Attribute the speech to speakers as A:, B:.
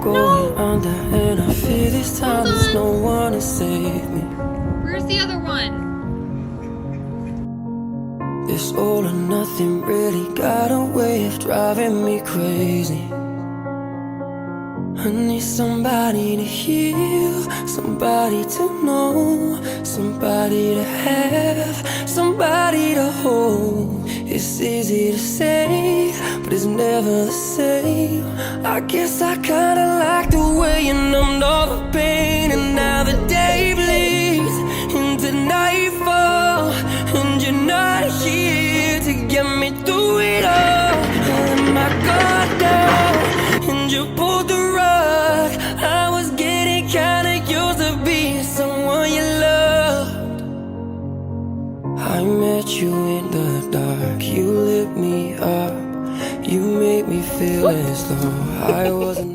A: going under, and I fear this time there's no one to save me.
B: Where's the other one?
A: This all or nothing really got a way of driving me crazy. I need somebody to heal, somebody to know, somebody to have, somebody to hold. It's easy to say, but it's never the same. I guess I kinda like the way you numbed all the pain, and now the day bleeds into nightfall, and you're not here to get me through it all. I let my guard down, and you pulled the rug. I was getting kinda used to being someone you loved. I met you in the dark, you lit me up, you made me feel as though I wasn't